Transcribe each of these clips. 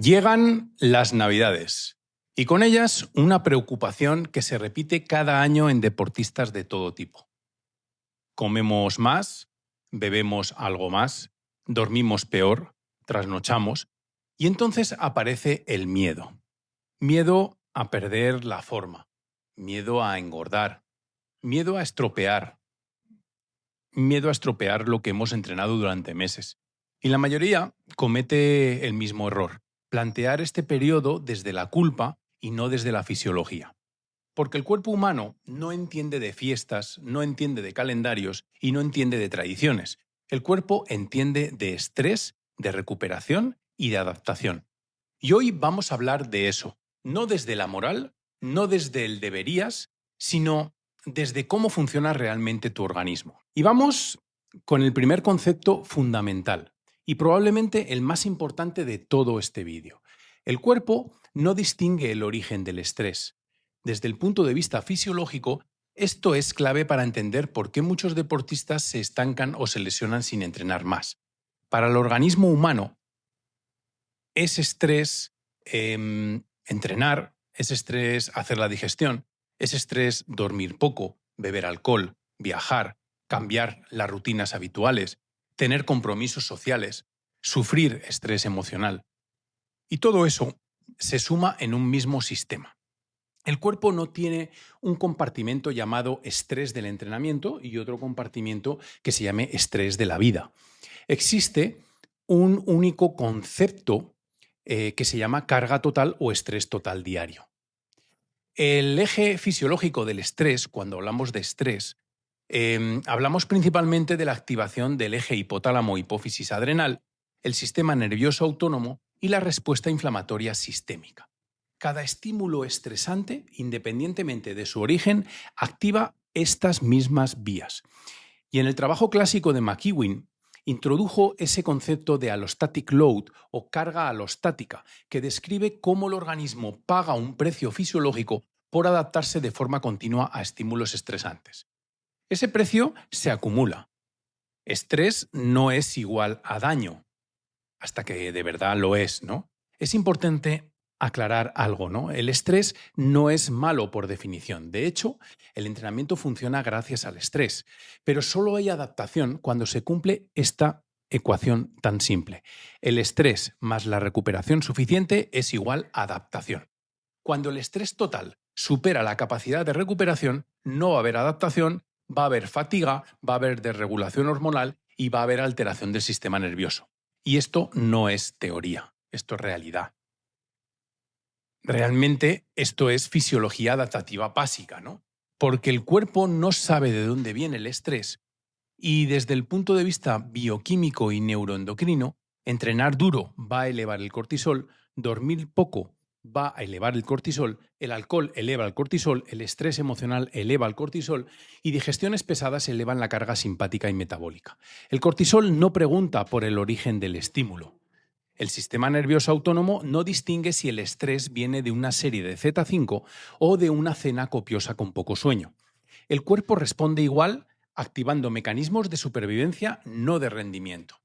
Llegan las Navidades y con ellas una preocupación que se repite cada año en deportistas de todo tipo. Comemos más, bebemos algo más, dormimos peor, trasnochamos y entonces aparece el miedo. Miedo a perder la forma, miedo a engordar, miedo a estropear, miedo a estropear lo que hemos entrenado durante meses. Y la mayoría comete el mismo error: plantear este periodo desde la culpa y no desde la fisiología. Porque el cuerpo humano no entiende de fiestas, no entiende de calendarios y no entiende de tradiciones. El cuerpo entiende de estrés, de recuperación y de adaptación. Y hoy vamos a hablar de eso, no desde la moral, no desde el deberías, sino desde cómo funciona realmente tu organismo. Y vamos con el primer concepto fundamental y probablemente el más importante de todo este vídeo. El cuerpo no distingue el origen del estrés. Desde el punto de vista fisiológico, esto es clave para entender por qué muchos deportistas se estancan o se lesionan sin entrenar más. Para el organismo humano, es estrés entrenar, es estrés hacer la digestión, es estrés dormir poco, beber alcohol, viajar, cambiar las rutinas habituales, tener compromisos sociales, sufrir estrés emocional. Y todo eso se suma en un mismo sistema. El cuerpo no tiene un compartimento llamado estrés del entrenamiento y otro compartimento que se llame estrés de la vida. Existe un único concepto que se llama carga total o estrés total diario. El eje fisiológico del estrés, cuando hablamos de estrés, hablamos principalmente de la activación del eje hipotálamo-hipófisis adrenal, el sistema nervioso autónomo y la respuesta inflamatoria sistémica. Cada estímulo estresante, independientemente de su origen, activa estas mismas vías. Y en el trabajo clásico de McEwen, introdujo ese concepto de allostatic load o carga alostática, que describe cómo el organismo paga un precio fisiológico por adaptarse de forma continua a estímulos estresantes. Ese precio se acumula. Estrés no es igual a daño, hasta que de verdad lo es, ¿no? Es importante aclarar algo, ¿no? El estrés no es malo por definición. De hecho, el entrenamiento funciona gracias al estrés, pero solo hay adaptación cuando se cumple esta ecuación tan simple. El estrés más la recuperación suficiente es igual a adaptación. Cuando el estrés total supera la capacidad de recuperación, no va a haber adaptación, va a haber fatiga, va a haber desregulación hormonal y va a haber alteración del sistema nervioso. Y esto no es teoría, esto es realidad. Realmente esto es fisiología adaptativa básica, ¿no? Porque el cuerpo no sabe de dónde viene el estrés y desde el punto de vista bioquímico y neuroendocrino, entrenar duro va a elevar el cortisol, dormir poco va a elevar el cortisol, el alcohol eleva el cortisol, el estrés emocional eleva el cortisol y digestiones pesadas elevan la carga simpática y metabólica. El cortisol no pregunta por el origen del estímulo. El sistema nervioso autónomo no distingue si el estrés viene de una serie de Z5 o de una cena copiosa con poco sueño. El cuerpo responde igual, activando mecanismos de supervivencia, no de rendimiento.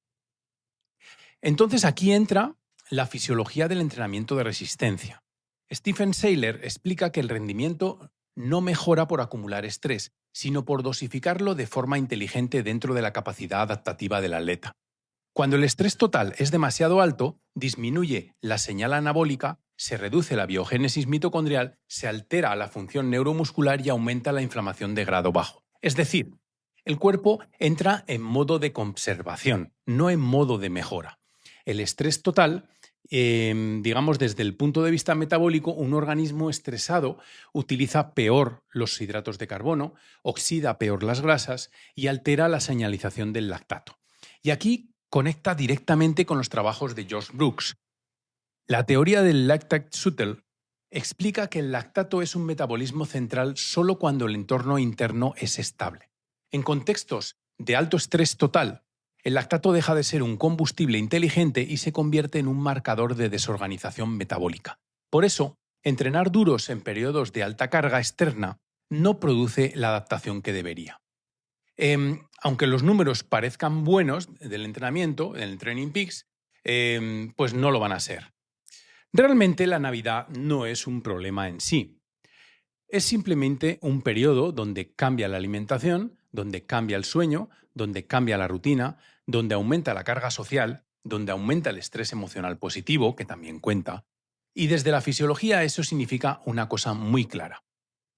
Entonces aquí entra la fisiología del entrenamiento de resistencia. Stephen Seiler explica que el rendimiento no mejora por acumular estrés, sino por dosificarlo de forma inteligente dentro de la capacidad adaptativa del atleta. Cuando el estrés total es demasiado alto, disminuye la señal anabólica, se reduce la biogénesis mitocondrial, se altera la función neuromuscular y aumenta la inflamación de grado bajo. Es decir, el cuerpo entra en modo de conservación, no en modo de mejora. El estrés total, digamos desde el punto de vista metabólico, un organismo estresado utiliza peor los hidratos de carbono, oxida peor las grasas y altera la señalización del lactato. Y aquí conecta directamente con los trabajos de George Brooks. La teoría del lactate shuttle explica que el lactato es un metabolismo central solo cuando el entorno interno es estable. En contextos de alto estrés total, el lactato deja de ser un combustible inteligente y se convierte en un marcador de desorganización metabólica. Por eso, entrenar duros en periodos de alta carga externa no produce la adaptación que debería. Aunque los números parezcan buenos del entrenamiento, en el Training Peaks, pues no lo van a ser. Realmente la Navidad no es un problema en sí. Es simplemente un periodo donde cambia la alimentación, donde cambia el sueño, donde cambia la rutina, donde aumenta la carga social, donde aumenta el estrés emocional positivo, que también cuenta. Y desde la fisiología eso significa una cosa muy clara.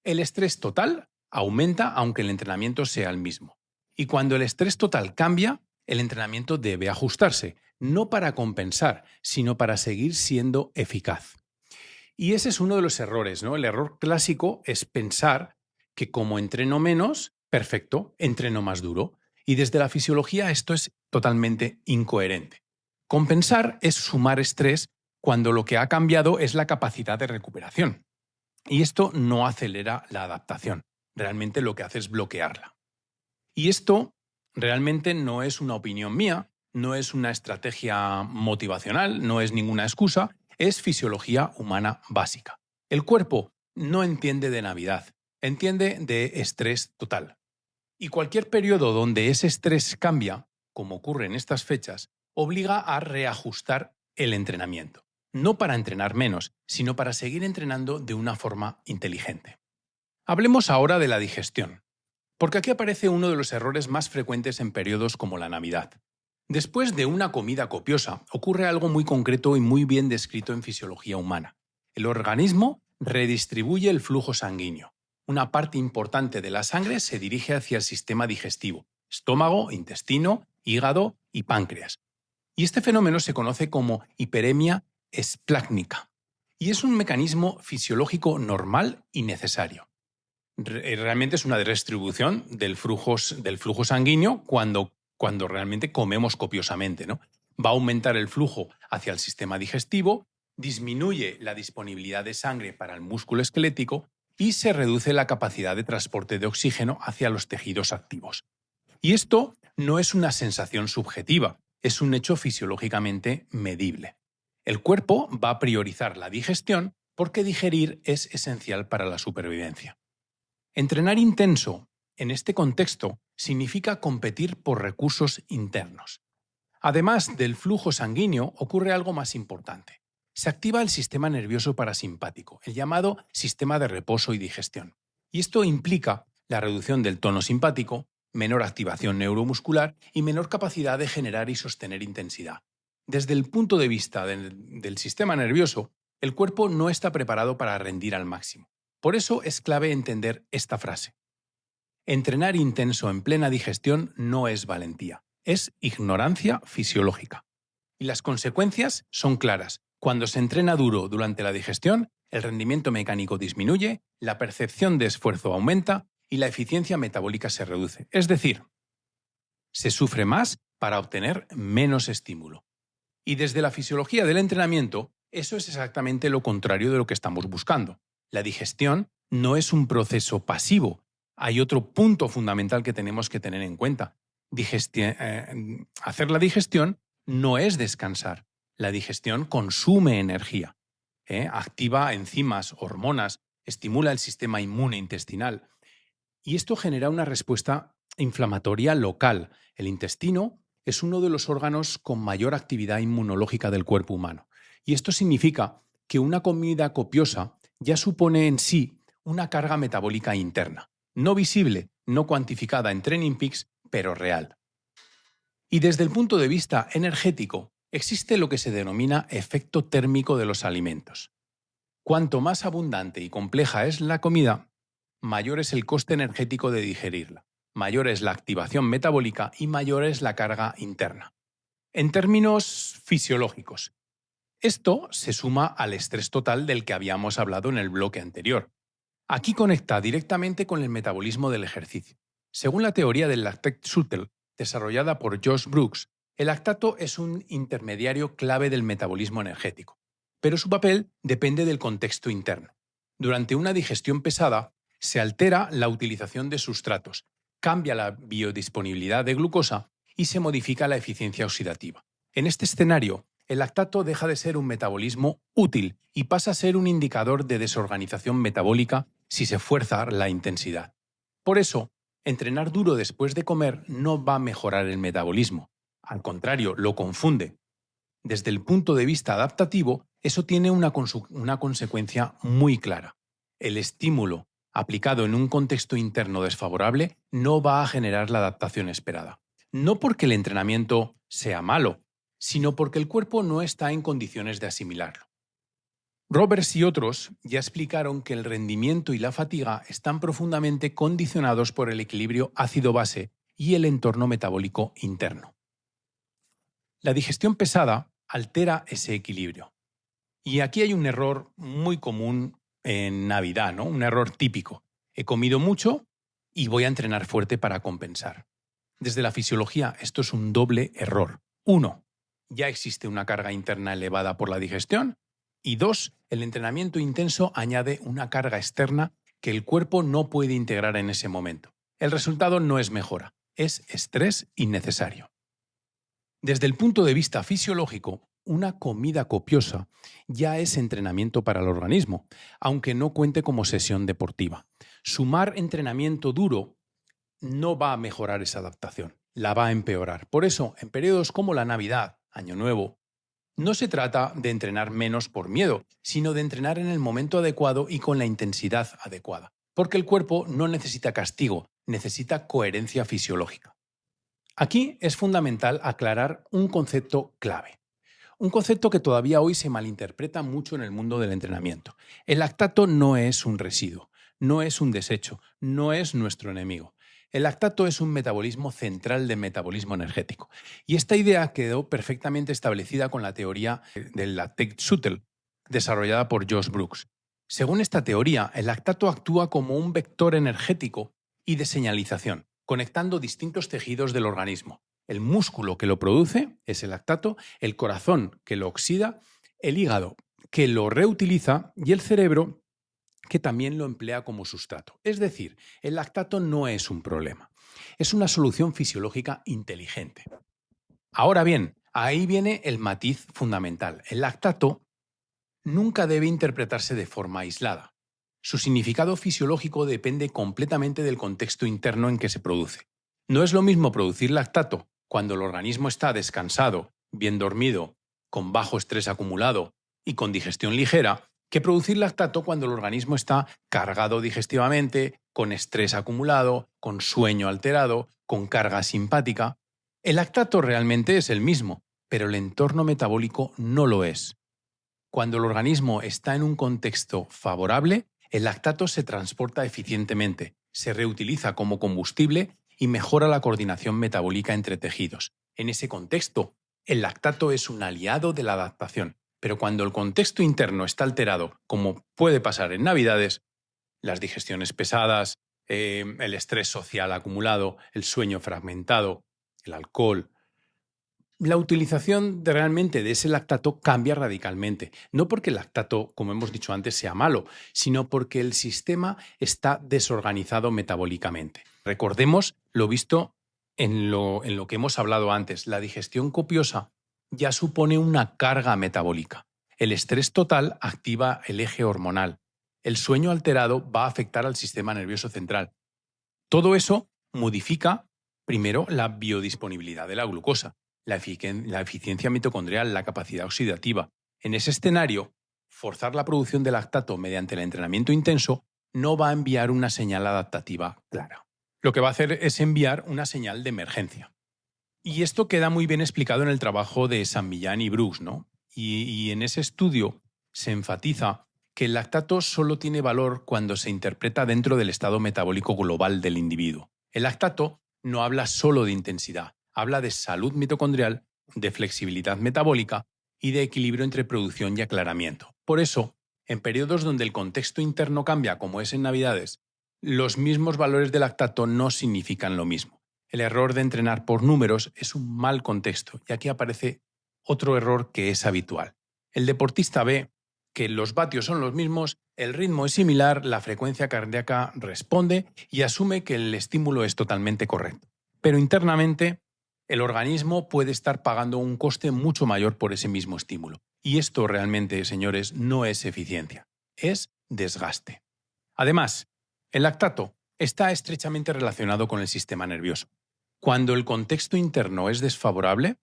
El estrés total aumenta aunque el entrenamiento sea el mismo. Y cuando el estrés total cambia, el entrenamiento debe ajustarse, no para compensar, sino para seguir siendo eficaz. Y ese es uno de los errores, ¿no? El error clásico es pensar que como entreno menos, perfecto, entreno más duro. Y desde la fisiología esto es totalmente incoherente. Compensar es sumar estrés cuando lo que ha cambiado es la capacidad de recuperación. Y esto no acelera la adaptación. Realmente lo que hace es bloquearla. Y esto realmente no es una opinión mía, no es una estrategia motivacional, no es ninguna excusa, es fisiología humana básica. El cuerpo no entiende de Navidad, entiende de estrés total. Y cualquier periodo donde ese estrés cambia, como ocurre en estas fechas, obliga a reajustar el entrenamiento. No para entrenar menos, sino para seguir entrenando de una forma inteligente. Hablemos ahora de la digestión, porque aquí aparece uno de los errores más frecuentes en periodos como la Navidad. Después de una comida copiosa, ocurre algo muy concreto y muy bien descrito en fisiología humana. El organismo redistribuye el flujo sanguíneo. Una parte importante de la sangre se dirige hacia el sistema digestivo, estómago, intestino, hígado y páncreas. Y este fenómeno se conoce como hiperemia esplácnica. Y es un mecanismo fisiológico normal y necesario. Realmente es una redistribución del flujo sanguíneo cuando realmente comemos copiosamente, ¿no? Va a aumentar el flujo hacia el sistema digestivo, disminuye la disponibilidad de sangre para el músculo esquelético y se reduce la capacidad de transporte de oxígeno hacia los tejidos activos. Y esto no es una sensación subjetiva, es un hecho fisiológicamente medible. El cuerpo va a priorizar la digestión porque digerir es esencial para la supervivencia. Entrenar intenso en este contexto significa competir por recursos internos. Además del flujo sanguíneo, ocurre algo más importante. Se activa el sistema nervioso parasimpático, el llamado sistema de reposo y digestión. Y esto implica la reducción del tono simpático, menor activación neuromuscular y menor capacidad de generar y sostener intensidad. Desde el punto de vista del sistema nervioso, el cuerpo no está preparado para rendir al máximo. Por eso es clave entender esta frase. Entrenar intenso en plena digestión no es valentía, es ignorancia fisiológica. Y las consecuencias son claras. Cuando se entrena duro durante la digestión, el rendimiento mecánico disminuye, la percepción de esfuerzo aumenta y la eficiencia metabólica se reduce. Es decir, se sufre más para obtener menos estímulo. Y desde la fisiología del entrenamiento, eso es exactamente lo contrario de lo que estamos buscando. La digestión no es un proceso pasivo. Hay otro punto fundamental que tenemos que tener en cuenta. Hacer la digestión no es descansar. La digestión consume energía. Activa enzimas, hormonas, estimula el sistema inmune intestinal. Y esto genera una respuesta inflamatoria local. El intestino es uno de los órganos con mayor actividad inmunológica del cuerpo humano. Y esto significa que una comida copiosa ya supone en sí una carga metabólica interna, no visible, no cuantificada en Training Peaks, pero real. Y desde el punto de vista energético, existe lo que se denomina efecto térmico de los alimentos. Cuanto más abundante y compleja es la comida, mayor es el coste energético de digerirla, mayor es la activación metabólica y mayor es la carga interna. En términos fisiológicos, esto se suma al estrés total del que habíamos hablado en el bloque anterior. Aquí conecta directamente con el metabolismo del ejercicio. Según la teoría del lactate shuttle, desarrollada por Josh Brooks, el lactato es un intermediario clave del metabolismo energético, pero su papel depende del contexto interno. Durante una digestión pesada, se altera la utilización de sustratos, cambia la biodisponibilidad de glucosa y se modifica la eficiencia oxidativa. En este escenario, el lactato deja de ser un metabolismo útil y pasa a ser un indicador de desorganización metabólica si se fuerza la intensidad. Por eso, entrenar duro después de comer no va a mejorar el metabolismo. Al contrario, lo confunde. Desde el punto de vista adaptativo, Eso tiene una consecuencia muy clara. El estímulo aplicado en un contexto interno desfavorable no va a generar la adaptación esperada. No porque el entrenamiento sea malo, sino porque el cuerpo no está en condiciones de asimilarlo. Roberts y otros ya explicaron que el rendimiento y la fatiga están profundamente condicionados por el equilibrio ácido-base y el entorno metabólico interno. La digestión pesada altera ese equilibrio. Y aquí hay un error muy común en Navidad, ¿no? Un error típico. He comido mucho y voy a entrenar fuerte para compensar. Desde la fisiología, esto es un doble error. 1. Ya existe una carga interna elevada por la digestión. Y 2. El entrenamiento intenso añade una carga externa que el cuerpo no puede integrar en ese momento. El resultado no es mejora, es estrés innecesario. Desde el punto de vista fisiológico, una comida copiosa ya es entrenamiento para el organismo, aunque no cuente como sesión deportiva. Sumar entrenamiento duro no va a mejorar esa adaptación, la va a empeorar. Por eso, en periodos como la Navidad, Año Nuevo, no se trata de entrenar menos por miedo, sino de entrenar en el momento adecuado y con la intensidad adecuada. Porque el cuerpo no necesita castigo, necesita coherencia fisiológica. Aquí es fundamental aclarar un concepto clave. Un concepto que todavía hoy se malinterpreta mucho en el mundo del entrenamiento. El lactato no es un residuo, no es un desecho, no es nuestro enemigo. El lactato es un metabolismo central del metabolismo energético. Y esta idea quedó perfectamente establecida con la teoría del lactate shuttle, desarrollada por Josh Brooks. Según esta teoría, el lactato actúa como un vector energético y de señalización, conectando distintos tejidos del organismo. El músculo que lo produce es el lactato, el corazón que lo oxida, el hígado que lo reutiliza y el cerebro que también lo emplea como sustrato. Es decir, el lactato no es un problema, es una solución fisiológica inteligente. Ahora bien, ahí viene el matiz fundamental. El lactato nunca debe interpretarse de forma aislada. Su significado fisiológico depende completamente del contexto interno en que se produce. No es lo mismo producir lactato cuando el organismo está descansado, bien dormido, con bajo estrés acumulado y con digestión ligera, que producir lactato cuando el organismo está cargado digestivamente, con estrés acumulado, con sueño alterado, con carga simpática. El lactato realmente es el mismo, pero el entorno metabólico no lo es. Cuando el organismo está en un contexto favorable, el lactato se transporta eficientemente, se reutiliza como combustible y mejora la coordinación metabólica entre tejidos. En ese contexto, el lactato es un aliado de la adaptación, pero cuando el contexto interno está alterado, como puede pasar en Navidades, las digestiones pesadas, el estrés social acumulado, el sueño fragmentado, el alcohol, la utilización realmente de ese lactato cambia radicalmente. No porque el lactato, como hemos dicho antes, sea malo, sino porque el sistema está desorganizado metabólicamente. Recordemos lo visto en lo que hemos hablado antes. La digestión copiosa ya supone una carga metabólica. El estrés total activa el eje hormonal. El sueño alterado va a afectar al sistema nervioso central. Todo eso modifica, primero, la biodisponibilidad de la glucosa, la eficiencia mitocondrial, la capacidad oxidativa. En ese escenario, forzar la producción de lactato mediante el entrenamiento intenso no va a enviar una señal adaptativa clara. Lo que va a hacer es enviar una señal de emergencia. Y esto queda muy bien explicado en el trabajo de San Millán y Brooks, ¿no? Y en ese estudio se enfatiza que el lactato solo tiene valor cuando se interpreta dentro del estado metabólico global del individuo. El lactato no habla solo de intensidad, habla de salud mitocondrial, de flexibilidad metabólica y de equilibrio entre producción y aclaramiento. Por eso, en periodos donde el contexto interno cambia, como es en Navidades, los mismos valores de lactato no significan lo mismo. El error de entrenar por números es un mal contexto y aquí aparece otro error que es habitual. El deportista ve que los vatios son los mismos, el ritmo es similar, la frecuencia cardíaca responde y asume que el estímulo es totalmente correcto. Pero internamente, el organismo puede estar pagando un coste mucho mayor por ese mismo estímulo. Y esto realmente, señores, no es eficiencia, es desgaste. Además, el lactato está estrechamente relacionado con el sistema nervioso. Cuando el contexto interno es desfavorable,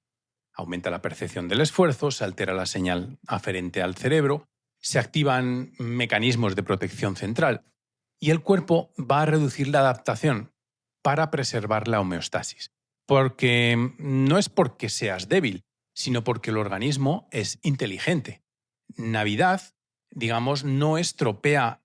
Aumenta la percepción del esfuerzo, se altera la señal aferente al cerebro, se activan mecanismos de protección central y el cuerpo va a reducir la adaptación para preservar la homeostasis. Porque no es porque seas débil, sino porque el organismo es inteligente. Navidad, digamos, no estropea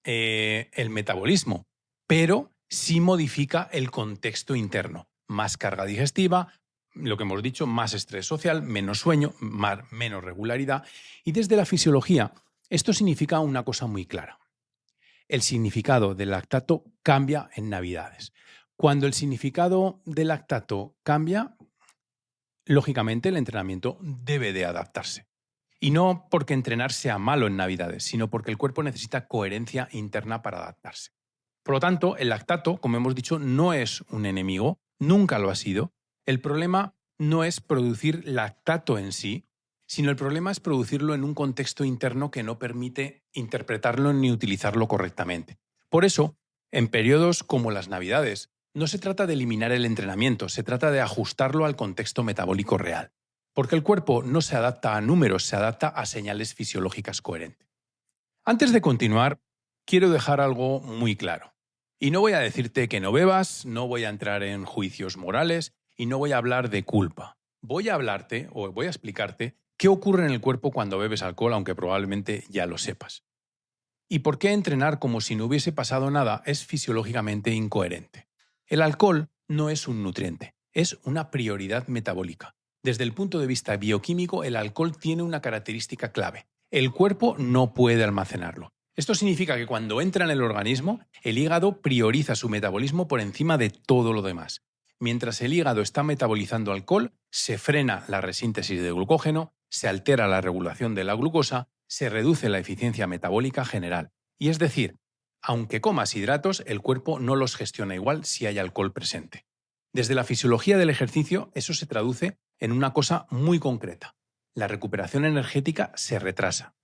el metabolismo, pero sí modifica el contexto interno. Más carga digestiva, lo que hemos dicho, más estrés social, menos sueño, menos regularidad. Y desde la fisiología, esto significa una cosa muy clara. El significado del lactato cambia en Navidades. Cuando el significado del lactato cambia, lógicamente el entrenamiento debe de adaptarse. Y no porque entrenar sea malo en Navidades, sino porque el cuerpo necesita coherencia interna para adaptarse. Por lo tanto, el lactato, como hemos dicho, no es un enemigo, nunca lo ha sido. El problema no es producir lactato en sí, sino el problema es producirlo en un contexto interno que no permite interpretarlo ni utilizarlo correctamente. Por eso, en periodos como las Navidades, no se trata de eliminar el entrenamiento, se trata de ajustarlo al contexto metabólico real. Porque el cuerpo no se adapta a números, se adapta a señales fisiológicas coherentes. Antes de continuar, quiero dejar algo muy claro. Y no voy a decirte que no bebas, no voy a entrar en juicios morales y no voy a hablar de culpa. Voy a hablarte o voy a explicarte qué ocurre en el cuerpo cuando bebes alcohol, aunque probablemente ya lo sepas. Y por qué entrenar como si no hubiese pasado nada es fisiológicamente incoherente. El alcohol no es un nutriente, es una prioridad metabólica. Desde el punto de vista bioquímico, el alcohol tiene una característica clave. El cuerpo no puede almacenarlo. Esto significa que cuando entra en el organismo, el hígado prioriza su metabolismo por encima de todo lo demás. Mientras el hígado está metabolizando alcohol, se frena la resíntesis de glucógeno, se altera la regulación de la glucosa, se reduce la eficiencia metabólica general. Y es decir, aunque comas hidratos, el cuerpo no los gestiona igual si hay alcohol presente. Desde la fisiología del ejercicio, eso se traduce en una cosa muy concreta. La recuperación energética se retrasa.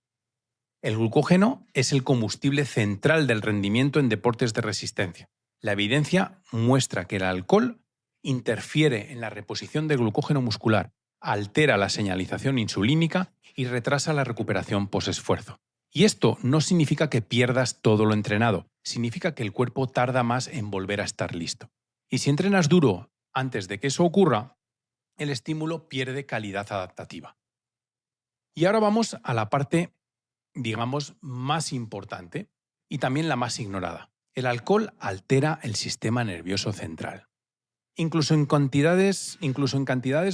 El glucógeno es el combustible central del rendimiento en deportes de resistencia. La evidencia muestra que el alcohol interfiere en la reposición de glucógeno muscular, altera la señalización insulínica y retrasa la recuperación posesfuerzo. Y esto no significa que pierdas todo lo entrenado, significa que el cuerpo tarda más en volver a estar listo. Y si entrenas duro antes de que eso ocurra, el estímulo pierde calidad adaptativa. Y ahora vamos a la parte, digamos, más importante y también la más ignorada. El alcohol altera el sistema nervioso central. Incluso en cantidades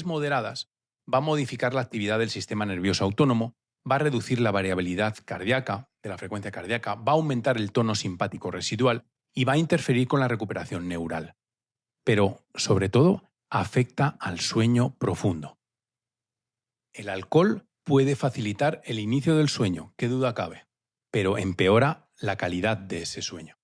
moderadas, va a modificar la actividad del sistema nervioso autónomo, va a reducir la variabilidad cardíaca, de la frecuencia cardíaca, va a aumentar el tono simpático residual y va a interferir con la recuperación neural. Pero, sobre todo, afecta al sueño profundo. El alcohol puede facilitar el inicio del sueño, qué duda cabe, pero empeora la calidad de ese sueño.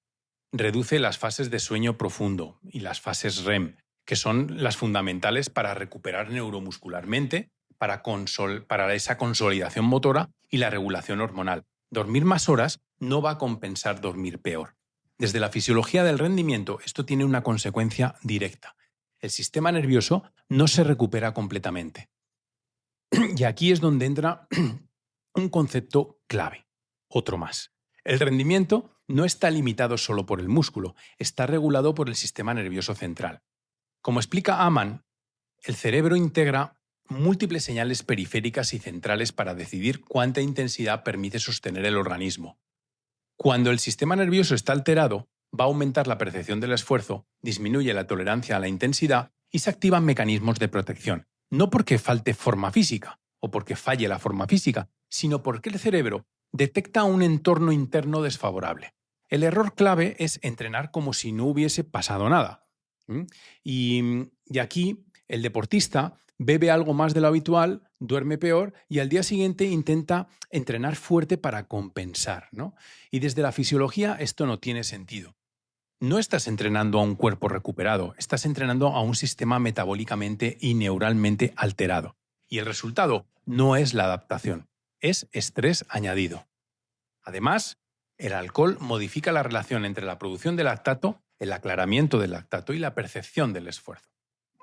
Reduce las fases de sueño profundo y las fases REM, que son las fundamentales para recuperar neuromuscularmente, para esa consolidación motora y la regulación hormonal. Dormir más horas no va a compensar dormir peor. Desde la fisiología del rendimiento, esto tiene una consecuencia directa. El sistema nervioso no se recupera completamente. Y aquí es donde entra un concepto clave, otro más. El rendimiento no está limitado solo por el músculo, está regulado por el sistema nervioso central. Como explica Amann, el cerebro integra múltiples señales periféricas y centrales para decidir cuánta intensidad permite sostener el organismo. Cuando el sistema nervioso está alterado, va a aumentar la percepción del esfuerzo, disminuye la tolerancia a la intensidad y se activan mecanismos de protección. No porque falte forma física o porque falle la forma física, sino porque el cerebro detecta un entorno interno desfavorable. El error clave es entrenar como si no hubiese pasado nada. Y aquí el deportista bebe algo más de lo habitual, duerme peor y al día siguiente intenta entrenar fuerte para compensar, ¿no? Y desde la fisiología esto no tiene sentido. No estás entrenando a un cuerpo recuperado, estás entrenando a un sistema metabólicamente y neuralmente alterado. Y el resultado no es la adaptación, es estrés añadido. Además, el alcohol modifica la relación entre la producción de lactato, el aclaramiento del lactato y la percepción del esfuerzo.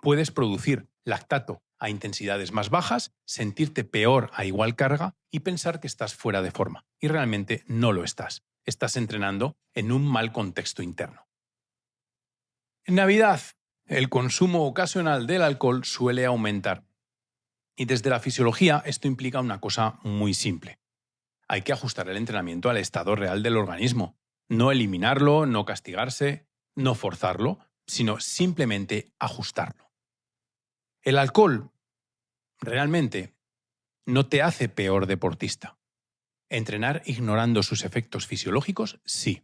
Puedes producir lactato a intensidades más bajas, sentirte peor a igual carga y pensar que estás fuera de forma. Y realmente no lo estás. Estás entrenando en un mal contexto interno. En Navidad, el consumo ocasional del alcohol suele aumentar. Y desde la fisiología esto implica una cosa muy simple. Hay que ajustar el entrenamiento al estado real del organismo. No eliminarlo, no castigarse, no forzarlo, sino simplemente ajustarlo. El alcohol realmente no te hace peor deportista. Entrenar ignorando sus efectos fisiológicos, sí.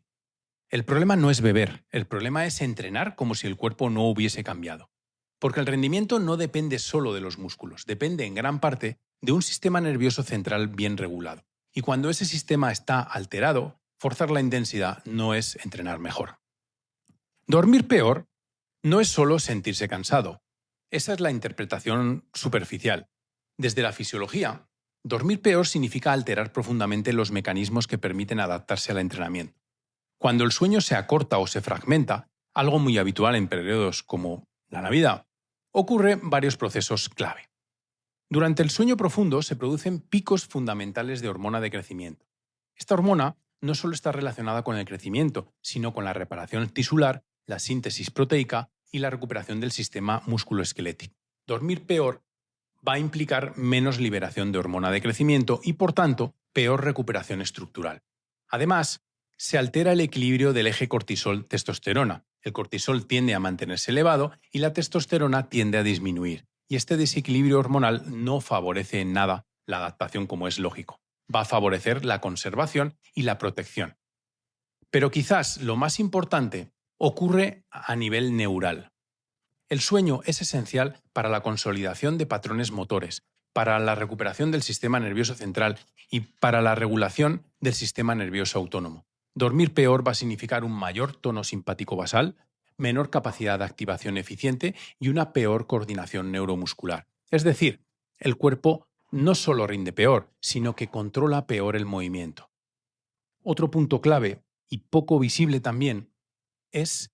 El problema no es beber, el problema es entrenar como si el cuerpo no hubiese cambiado. Porque el rendimiento no depende solo de los músculos, depende en gran parte de un sistema nervioso central bien regulado. Y cuando ese sistema está alterado, forzar la intensidad no es entrenar mejor. Dormir peor no es solo sentirse cansado. Esa es la interpretación superficial. Desde la fisiología, dormir peor significa alterar profundamente los mecanismos que permiten adaptarse al entrenamiento. Cuando el sueño se acorta o se fragmenta, algo muy habitual en periodos como la Navidad, ocurre varios procesos clave. Durante el sueño profundo se producen picos fundamentales de hormona de crecimiento. Esta hormona no solo está relacionada con el crecimiento, sino con la reparación tisular, la síntesis proteica y la recuperación del sistema musculoesquelético. Dormir peor va a implicar menos liberación de hormona de crecimiento y, por tanto, peor recuperación estructural. Además, se altera el equilibrio del eje cortisol-testosterona. El cortisol tiende a mantenerse elevado y la testosterona tiende a disminuir. Y este desequilibrio hormonal no favorece en nada la adaptación, como es lógico. Va a favorecer la conservación y la protección. Pero quizás lo más importante ocurre a nivel neural. El sueño es esencial para la consolidación de patrones motores, para la recuperación del sistema nervioso central y para la regulación del sistema nervioso autónomo. Dormir peor va a significar un mayor tono simpático basal, menor capacidad de activación eficiente y una peor coordinación neuromuscular. Es decir, el cuerpo no solo rinde peor, sino que controla peor el movimiento. Otro punto clave, y poco visible también, es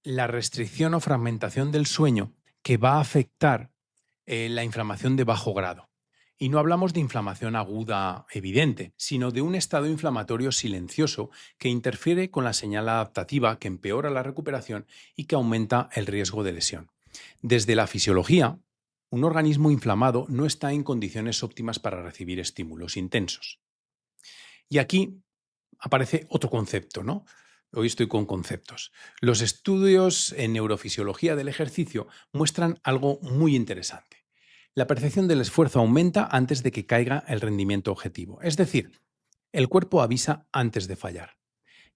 la restricción o fragmentación del sueño que va a afectar la inflamación de bajo grado. Y no hablamos de inflamación aguda evidente, sino de un estado inflamatorio silencioso que interfiere con la señal adaptativa, que empeora la recuperación y que aumenta el riesgo de lesión. Desde la fisiología, un organismo inflamado no está en condiciones óptimas para recibir estímulos intensos. Y aquí aparece otro concepto, ¿no? Hoy estoy con conceptos. Los estudios en neurofisiología del ejercicio muestran algo muy interesante. La percepción del esfuerzo aumenta antes de que caiga el rendimiento objetivo. Es decir, el cuerpo avisa antes de fallar.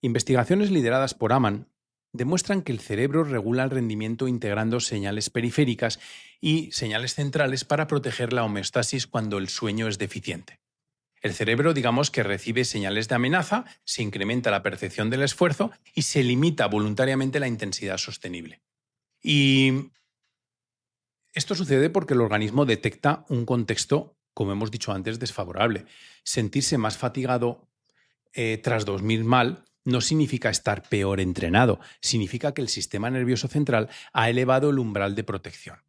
Investigaciones lideradas por Aman demuestran que el cerebro regula el rendimiento integrando señales periféricas y señales centrales para proteger la homeostasis cuando el sueño es deficiente. El cerebro, digamos que recibe señales de amenaza, se incrementa la percepción del esfuerzo y se limita voluntariamente la intensidad sostenible. Y esto sucede porque el organismo detecta un contexto, como hemos dicho antes, desfavorable. Sentirse más fatigado tras dormir mal no significa estar peor entrenado, significa que el sistema nervioso central ha elevado el umbral de protección.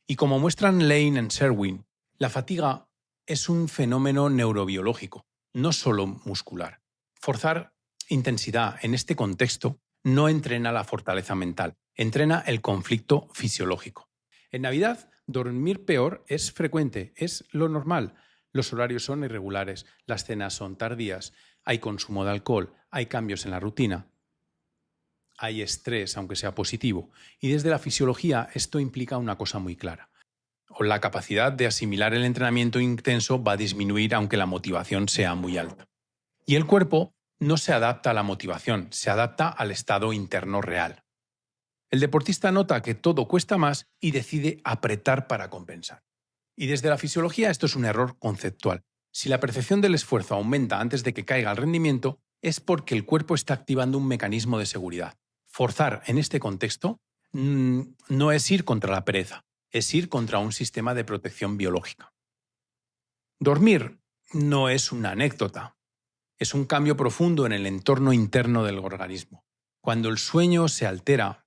Y como muestran Lane y Sherwin, la fatiga es un fenómeno neurobiológico, no solo muscular. Forzar intensidad en este contexto no entrena la fortaleza mental, entrena el conflicto fisiológico. En Navidad, dormir peor es frecuente, es lo normal. Los horarios son irregulares, las cenas son tardías, hay consumo de alcohol, hay cambios en la rutina, hay estrés, aunque sea positivo. Y desde la fisiología esto implica una cosa muy clara. La capacidad de asimilar el entrenamiento intenso va a disminuir aunque la motivación sea muy alta. Y el cuerpo no se adapta a la motivación, se adapta al estado interno real. El deportista nota que todo cuesta más y decide apretar para compensar. Y desde la fisiología esto es un error conceptual. Si la percepción del esfuerzo aumenta antes de que caiga el rendimiento, es porque el cuerpo está activando un mecanismo de seguridad. Forzar en este contexto no es ir contra la pereza, es ir contra un sistema de protección biológica. Dormir no es una anécdota, es un cambio profundo en el entorno interno del organismo. Cuando el sueño se altera,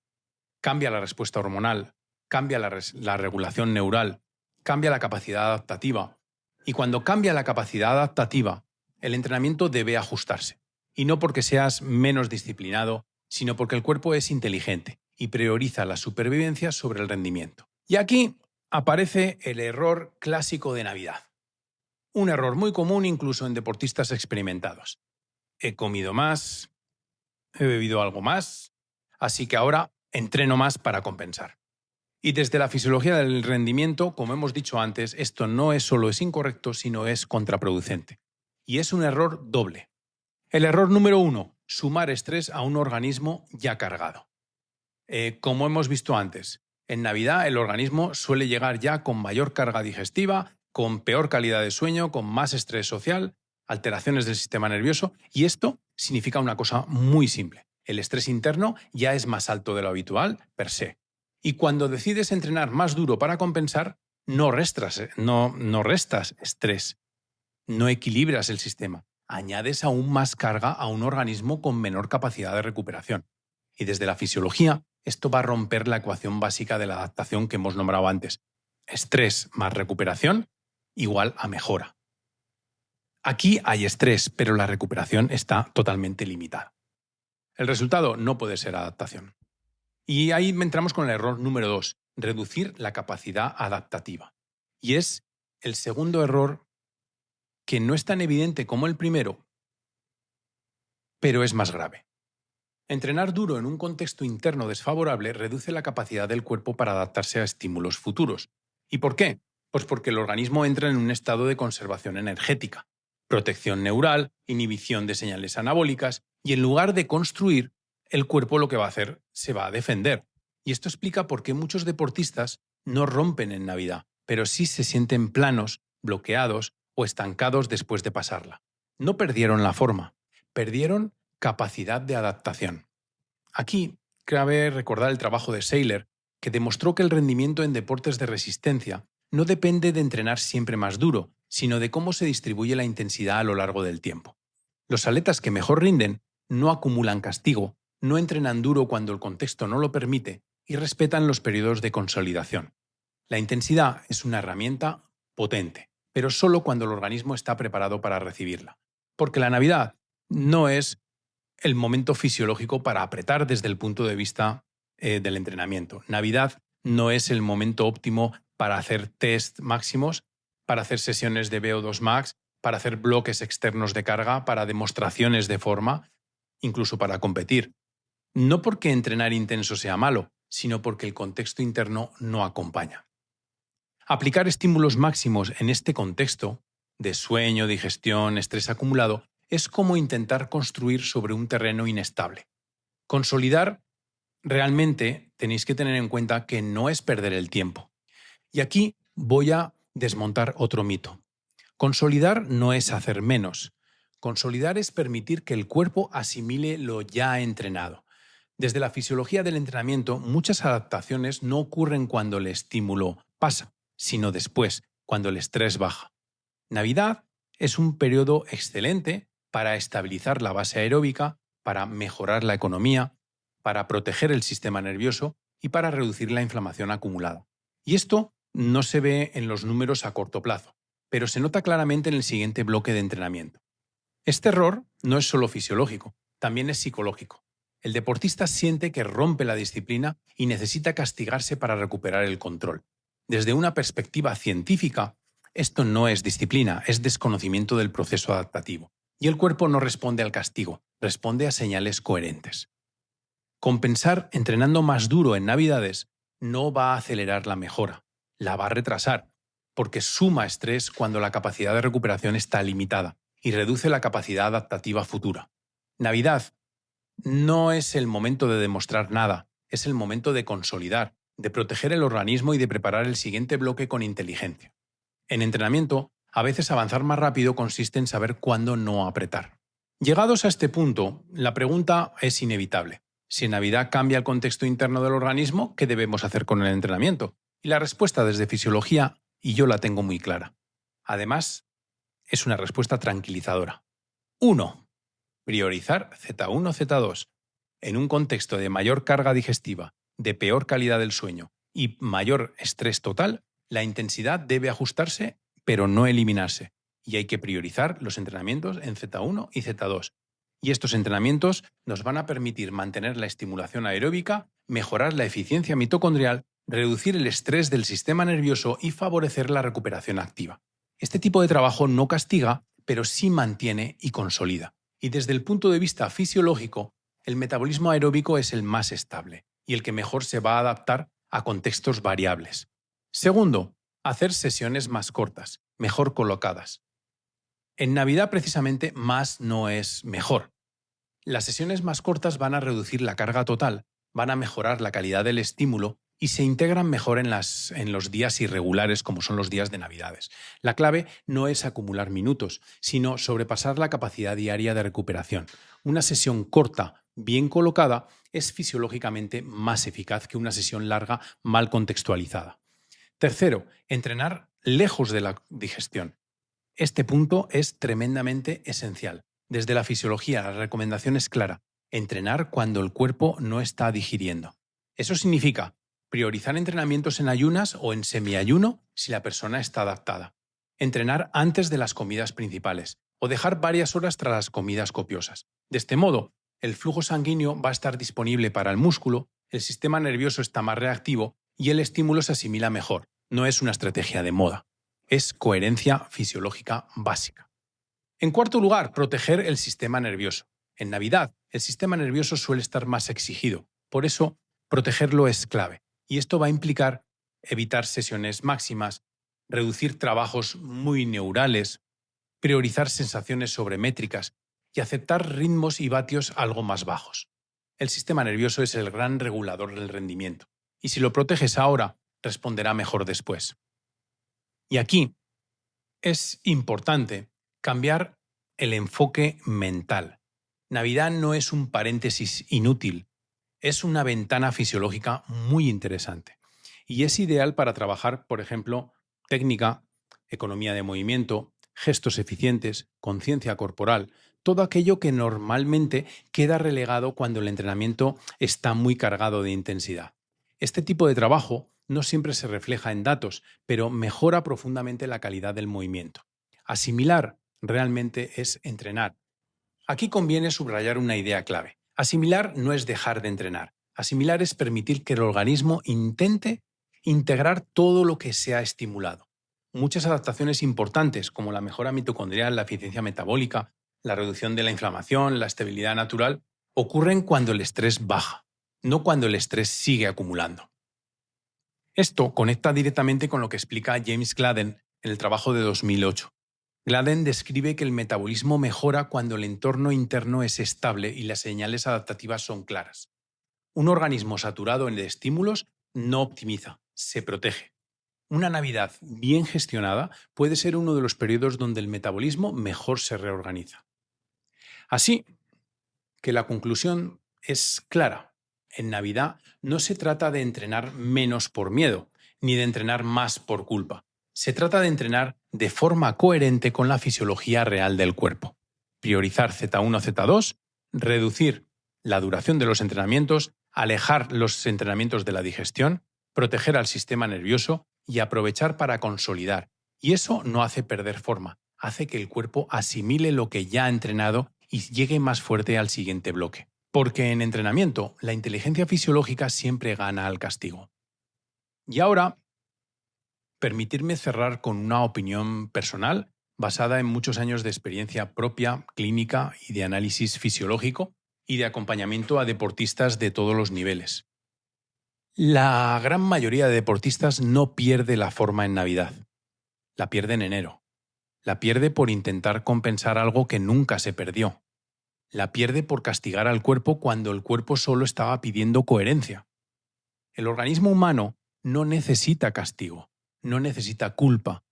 cambia la respuesta hormonal, cambia la regulación neural cambia la capacidad adaptativa. Y cuando cambia la capacidad adaptativa, el entrenamiento debe ajustarse. Y no porque seas menos disciplinado, sino porque el cuerpo es inteligente y prioriza la supervivencia sobre el rendimiento. Y aquí aparece el error clásico de Navidad. Un error muy común incluso en deportistas experimentados. He comido más, he bebido algo más, así que ahora entreno más para compensar. Y desde la fisiología del rendimiento, como hemos dicho antes, esto no es solo incorrecto, sino es contraproducente. Y es un error doble. El error número 1, sumar estrés a un organismo ya cargado. Como hemos visto antes, en Navidad el organismo suele llegar ya con mayor carga digestiva, con peor calidad de sueño, con más estrés social, alteraciones del sistema nervioso, y esto significa una cosa muy simple. El estrés interno ya es más alto de lo habitual per se. Y cuando decides entrenar más duro para compensar, no restas estrés, no equilibras el sistema, añades aún más carga a un organismo con menor capacidad de recuperación. Y desde la fisiología, esto va a romper la ecuación básica de la adaptación que hemos nombrado antes. Estrés más recuperación igual a mejora. Aquí hay estrés, pero la recuperación está totalmente limitada. El resultado no puede ser adaptación. Y ahí entramos con el error número 2, reducir la capacidad adaptativa. Y es el segundo error que no es tan evidente como el primero, pero es más grave. Entrenar duro en un contexto interno desfavorable reduce la capacidad del cuerpo para adaptarse a estímulos futuros. ¿Y por qué? Pues porque el organismo entra en un estado de conservación energética, protección neural, inhibición de señales anabólicas, y en lugar de construir, el cuerpo lo que va a hacer se va a defender. Y esto explica por qué muchos deportistas no rompen en Navidad, pero sí se sienten planos, bloqueados o estancados después de pasarla. No perdieron la forma, perdieron capacidad de adaptación. Aquí cabe recordar el trabajo de Seiler, que demostró que el rendimiento en deportes de resistencia no depende de entrenar siempre más duro, sino de cómo se distribuye la intensidad a lo largo del tiempo. Los atletas que mejor rinden no acumulan castigo, no entrenan duro cuando el contexto no lo permite y respetan los periodos de consolidación. La intensidad es una herramienta potente, pero solo cuando el organismo está preparado para recibirla. Porque la Navidad no es el momento fisiológico para apretar desde el punto de vista del entrenamiento. Navidad no es el momento óptimo para hacer test máximos, para hacer sesiones de VO2 max, para hacer bloques externos de carga, para demostraciones de forma, incluso para competir. No porque entrenar intenso sea malo, sino porque el contexto interno no acompaña. Aplicar estímulos máximos en este contexto, de sueño, digestión, estrés acumulado, es como intentar construir sobre un terreno inestable. Consolidar, realmente tenéis que tener en cuenta que no es perder el tiempo. Y aquí voy a desmontar otro mito. Consolidar no es hacer menos. Consolidar es permitir que el cuerpo asimile lo ya entrenado. Desde la fisiología del entrenamiento, muchas adaptaciones no ocurren cuando el estímulo pasa, sino después, cuando el estrés baja. Navidad es un periodo excelente para estabilizar la base aeróbica, para mejorar la economía, para proteger el sistema nervioso y para reducir la inflamación acumulada. Y esto no se ve en los números a corto plazo, pero se nota claramente en el siguiente bloque de entrenamiento. Este error no es solo fisiológico, también es psicológico. El deportista siente que rompe la disciplina y necesita castigarse para recuperar el control. Desde una perspectiva científica, esto no es disciplina, es desconocimiento del proceso adaptativo. Y el cuerpo no responde al castigo, responde a señales coherentes. Compensar entrenando más duro en Navidades no va a acelerar la mejora, la va a retrasar, porque suma estrés cuando la capacidad de recuperación está limitada y reduce la capacidad adaptativa futura. Navidad no es el momento de demostrar nada, es el momento de consolidar, de proteger el organismo y de preparar el siguiente bloque con inteligencia. En entrenamiento, a veces avanzar más rápido consiste en saber cuándo no apretar. Llegados a este punto, la pregunta es inevitable. Si en Navidad cambia el contexto interno del organismo, ¿qué debemos hacer con el entrenamiento? Y la respuesta desde fisiología, y yo la tengo muy clara. Además, es una respuesta tranquilizadora. 1. Priorizar Z1, Z2. En un contexto de mayor carga digestiva, de peor calidad del sueño y mayor estrés total, La intensidad debe ajustarse, pero no eliminarse. Y hay que priorizar los entrenamientos en Z1 y Z2. Y estos entrenamientos nos van a permitir mantener la estimulación aeróbica, mejorar la eficiencia mitocondrial, reducir el estrés del sistema nervioso y favorecer la recuperación activa. Este tipo de trabajo no castiga, pero sí mantiene y consolida. Y desde el punto de vista fisiológico, el metabolismo aeróbico es el más estable y el que mejor se va a adaptar a contextos variables. Segundo, hacer sesiones más cortas, mejor colocadas. En Navidad, precisamente, más no es mejor. Las sesiones más cortas van a reducir la carga total, van a mejorar la calidad del estímulo y se integran mejor en los días irregulares como son los días de Navidades. La clave no es acumular minutos, sino sobrepasar la capacidad diaria de recuperación. Una sesión corta, bien colocada, es fisiológicamente más eficaz que una sesión larga mal contextualizada. Tercero, entrenar lejos de la digestión. Este punto es tremendamente esencial. Desde la fisiología, la recomendación es clara: entrenar cuando el cuerpo no está digiriendo. Eso significa priorizar entrenamientos en ayunas o en semiayuno si la persona está adaptada. Entrenar antes de las comidas principales o dejar varias horas tras las comidas copiosas. De este modo, el flujo sanguíneo va a estar disponible para el músculo, el sistema nervioso está más reactivo y el estímulo se asimila mejor. No es una estrategia de moda. Es coherencia fisiológica básica. En cuarto lugar, proteger el sistema nervioso. En Navidad, el sistema nervioso suele estar más exigido. Por eso, protegerlo es clave. Y esto va a implicar evitar sesiones máximas, reducir trabajos muy neurales, priorizar sensaciones sobremétricas y aceptar ritmos y vatios algo más bajos. El sistema nervioso es el gran regulador del rendimiento. Y si lo proteges ahora, responderá mejor después. Y aquí es importante cambiar el enfoque mental. Navidad no es un paréntesis inútil, es una ventana fisiológica muy interesante. Y es ideal para trabajar, por ejemplo, técnica, economía de movimiento, gestos eficientes, conciencia corporal, todo aquello que normalmente queda relegado cuando el entrenamiento está muy cargado de intensidad. Este tipo de trabajo no siempre se refleja en datos, pero mejora profundamente la calidad del movimiento. Asimilar realmente es entrenar. Aquí conviene subrayar una idea clave. Asimilar no es dejar de entrenar. Asimilar es permitir que el organismo intente integrar todo lo que se ha estimulado. Muchas adaptaciones importantes, como la mejora mitocondrial, la eficiencia metabólica, la reducción de la inflamación, la estabilidad natural, ocurren cuando el estrés baja, no cuando el estrés sigue acumulando. Esto conecta directamente con lo que explica James Gladden en el trabajo de 2008. Gladden describe que el metabolismo mejora cuando el entorno interno es estable y las señales adaptativas son claras. Un organismo saturado en estímulos no optimiza, se protege. Una Navidad bien gestionada puede ser uno de los periodos donde el metabolismo mejor se reorganiza. Así que la conclusión es clara. En Navidad no se trata de entrenar menos por miedo, ni de entrenar más por culpa. Se trata de entrenar de forma coherente con la fisiología real del cuerpo. Priorizar Z1, Z2, reducir la duración de los entrenamientos, alejar los entrenamientos de la digestión, proteger al sistema nervioso y aprovechar para consolidar. Y eso no hace perder forma, hace que el cuerpo asimile lo que ya ha entrenado y llegue más fuerte al siguiente bloque. Porque en entrenamiento, la inteligencia fisiológica siempre gana al castigo. Y ahora, permitirme cerrar con una opinión personal basada en muchos años de experiencia propia, clínica y de análisis fisiológico y de acompañamiento a deportistas de todos los niveles. La gran mayoría de deportistas no pierde la forma en Navidad, la pierde en enero. La pierde por intentar compensar algo que nunca se perdió. La pierde por castigar al cuerpo cuando el cuerpo solo estaba pidiendo coherencia. El organismo humano no necesita castigo, no necesita culpa,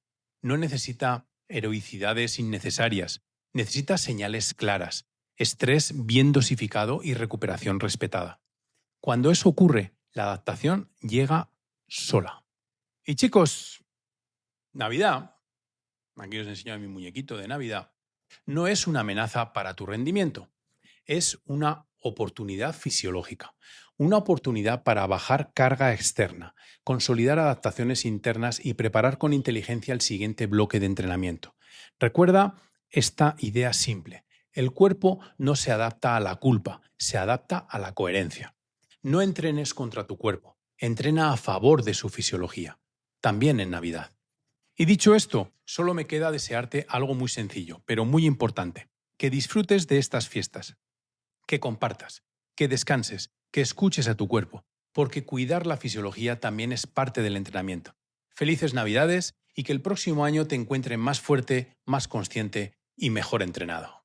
no necesita heroicidades innecesarias, necesita señales claras, estrés bien dosificado y recuperación respetada. Cuando eso ocurre, la adaptación llega sola. Y chicos, Navidad, aquí os enseño mi muñequito de Navidad, no es una amenaza para tu rendimiento. Es una oportunidad fisiológica. Una oportunidad para bajar carga externa, consolidar adaptaciones internas y preparar con inteligencia el siguiente bloque de entrenamiento. Recuerda esta idea simple. El cuerpo no se adapta a la culpa, se adapta a la coherencia. No entrenes contra tu cuerpo, entrena a favor de su fisiología, también en Navidad. Y dicho esto, solo me queda desearte algo muy sencillo, pero muy importante, que disfrutes de estas fiestas, que compartas, que descanses, que escuches a tu cuerpo, porque cuidar la fisiología también es parte del entrenamiento. Felices Navidades y que el próximo año te encuentre más fuerte, más consciente y mejor entrenado.